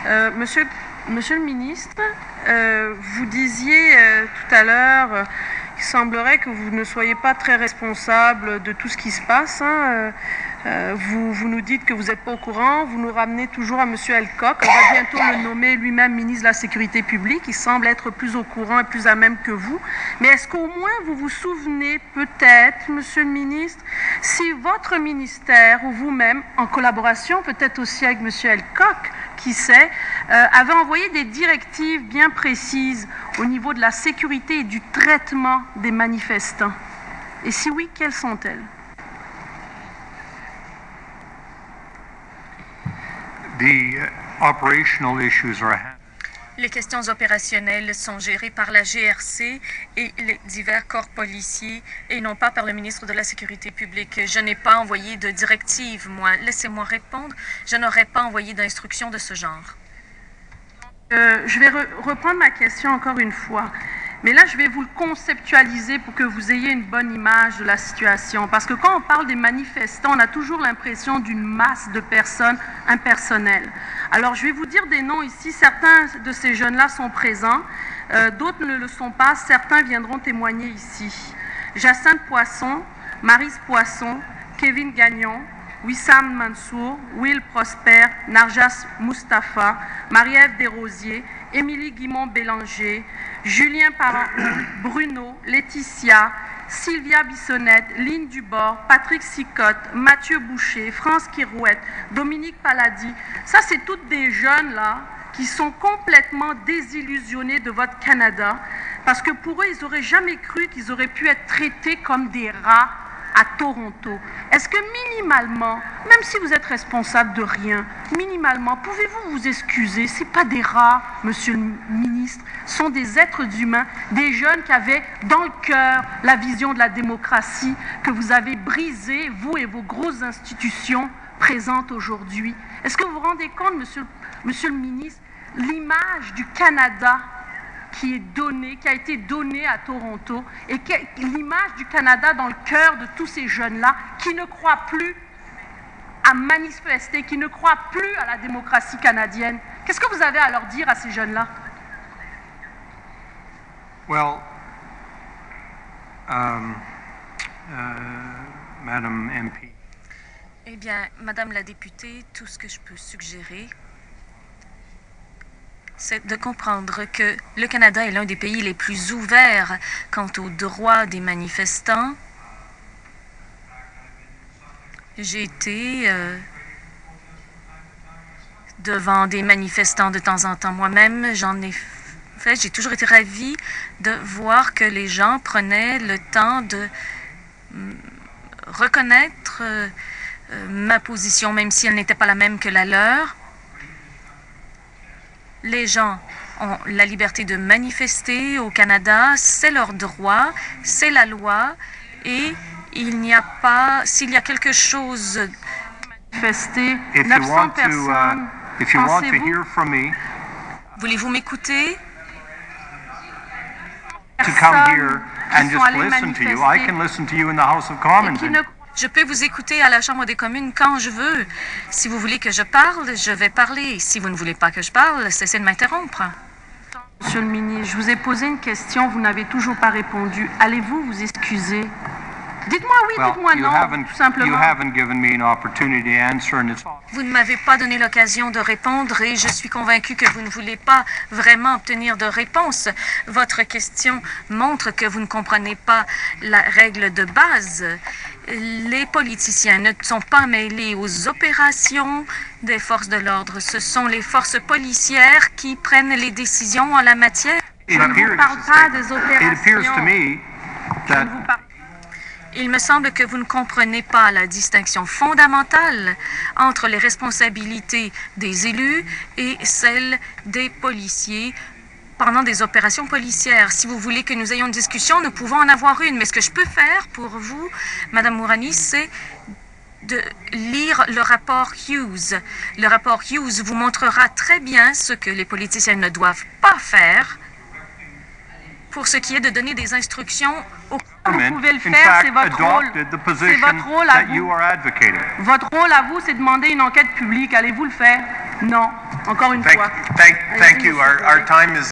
Monsieur le ministre, vous disiez tout à l'heure qu'il semblerait que vous ne soyez pas très responsable de tout ce qui se passe. Vous nous dites que vous n'êtes pas au courant, vous nous ramenez toujours à M. Elcock. On va bientôt le nommer lui-même ministre de la Sécurité publique. Il semble être plus au courant et plus à même que vous. Mais est-ce qu'au moins vous vous souvenez peut-être, Monsieur le ministre, si votre ministère ou vous-même, en collaboration peut-être aussi avec M. Elcock, qui sait, avait envoyé des directives bien précises au niveau de la sécurité et du traitement des manifestants? Et si oui, quelles sont-elles? Les questions opérationnelles sont gérées par la GRC et les divers corps policiers et non pas par le ministre de la Sécurité publique. Je n'ai pas envoyé de directive, moi. Laissez-moi répondre. Je n'aurais pas envoyé d'instructions de ce genre. Je vais reprendre ma question encore une fois. Mais là, je vais vous le conceptualiser pour que vous ayez une bonne image de la situation. Parce que quand on parle des manifestants, on a toujours l'impression d'une masse de personnes impersonnelles. Alors, je vais vous dire des noms ici. Certains de ces jeunes-là sont présents, d'autres ne le sont pas. Certains viendront témoigner ici. Jacinthe Poisson, Maryse Poisson, Kevin Gagnon, Wissam Mansour, Will Prosper, Narjas Mustapha, Marie-Ève Desrosiers, Émilie Guimond-Bélanger, Julien Parent, Bruno, Laetitia, Sylvia Bissonnette, Line Dubord, Patrick Sicotte, Mathieu Boucher, France Kirouette, Dominique Paladis. Ça, c'est toutes des jeunes là qui sont complètement désillusionnés de votre Canada parce que pour eux, ils n'auraient jamais cru qu'ils auraient pu être traités comme des rats à Toronto. Est-ce que minimalement, même si vous êtes responsable de rien, minimalement, pouvez-vous vous excuser? Ce n'est pas des rats, Monsieur le ministre, ce sont des êtres humains, des jeunes qui avaient dans le cœur la vision de la démocratie que vous avez brisée, vous et vos grosses institutions présentes aujourd'hui. Est-ce que vous vous rendez compte, Monsieur le ministre, l'image du Canada qui a été donnée à Toronto, et l'image du Canada dans le cœur de tous ces jeunes-là qui ne croient plus à manifester, qui ne croient plus à la démocratie canadienne. Qu'est-ce que vous avez à leur dire à ces jeunes-là? Well, Madame MP. Eh bien, Madame la députée, tout ce que je peux suggérer, c'est de comprendre que le Canada est l'un des pays les plus ouverts quant aux droits des manifestants. J'ai été devant des manifestants de temps en temps moi-même. J'en ai fait. J'ai toujours été ravie de voir que les gens prenaient le temps de reconnaître ma position, même si elle n'était pas la même que la leur. Les gens ont la liberté de manifester au Canada, c'est leur droit, c'est la loi, et il n'y a pas, s'il y a quelque chose manifester, 900 personnes, voulez-vous m'écouter? To come here and just listen to you. I can listen to you in the House of Commons. Je peux vous écouter à la Chambre des communes quand je veux. Si vous voulez que je parle, je vais parler. Si vous ne voulez pas que je parle, cessez de m'interrompre. Monsieur le ministre, je vous ai posé une question, vous n'avez toujours pas répondu. Allez-vous vous excuser? Dites-moi oui, dites-moi non, tout simplement. Vous ne m'avez pas donné l'occasion de répondre et je suis convaincue que vous ne voulez pas vraiment obtenir de réponse. Votre question montre que vous ne comprenez pas la règle de base. Les politiciens ne sont pas mêlés aux opérations des forces de l'ordre. Ce sont les forces policières qui prennent les décisions en la matière. Je ne vous parle pas des opérations. Il me semble que vous ne comprenez pas la distinction fondamentale entre les responsabilités des élus et celles des policiers pendant des opérations policières. Si vous voulez que nous ayons une discussion, nous pouvons en avoir une. Mais ce que je peux faire pour vous, Madame Mourani, c'est de lire le rapport Hughes. Le rapport Hughes vous montrera très bien ce que les politiciens ne doivent pas faire pour ce qui est de donner des instructions aux... Vous pouvez le faire, c'est votre rôle. C'est votre rôle à vous. Votre rôle à vous, c'est de demander une enquête publique. Allez-vous le faire? Non, encore une fois. Thank you. Our time is